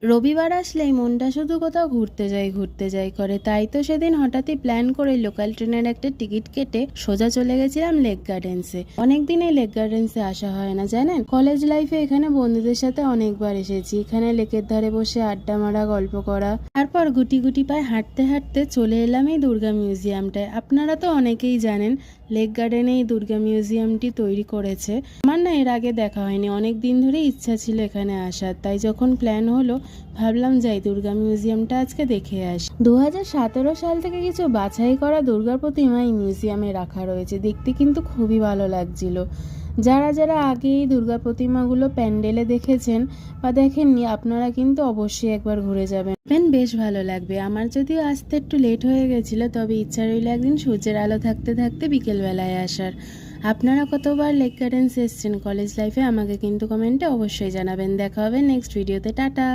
রবিবার আসলেই মনটা শুধু কোথাও ঘুরতে যাই করে, তাই তো সেদিন হঠাৎই প্ল্যান করে লোকাল ট্রেনের একটা টিকিট কেটে সোজা চলে গেছিলাম লেক গার্ডেন্সে। অনেকদিন এই লেক গার্ডেন্সে আসা হয় না জানেন। কলেজ লাইফে এখানে বন্ধুদের সাথে অনেকবার এসেছি। এখানে লেকের ধারে বসে আড্ডা মারা, গল্প করা, তারপর গুটি গুটি পায়ে হাঁটতে হাঁটতে চলে এলাম এই দুর্গা মিউজিয়ামটায়। আপনারা তো অনেকেই জানেন লেক গার্ডেনে এই দুর্গা মিউজিয়ামটি তৈরি করেছে। আমার না এর আগে দেখা হয়নি, অনেক দিন ধরে ইচ্ছা ছিল এখানে আসার, তাই যখন প্ল্যান হলো ভাবলাম যাই দুর্গা মিউজিয়ামটা আজকে দেখে আসি। 2017 সাল থেকে কিছু বাছাই করা দুর্গার প্রতিমা এই মিউজিয়ামে রাখা রয়েছে, দেখতে কিন্তু খুবই ভালো লাগছিল। যারা যারা আগে এই দুর্গা প্রতিমাগুলো প্যান্ডেলে দেখেছেন বা দেখেননি, আপনারা কিন্তু অবশ্যই একবার ঘুরে যাবেন, বেশ ভালো লাগবে। আমার যদিও আসতে একটু লেট হয়ে গেছিলো, তবে ইচ্ছা রইল একদিন সূর্যের আলো থাকতে থাকতে বিকেলবেলায় আসার। আপনারা কতবার লেক গার্ডেন্স এসেছেন কলেজ লাইফে আমাকে কিন্তু কমেন্টে অবশ্যই জানাবেন। দেখা হবে নেক্সট ভিডিওতে। টাটা।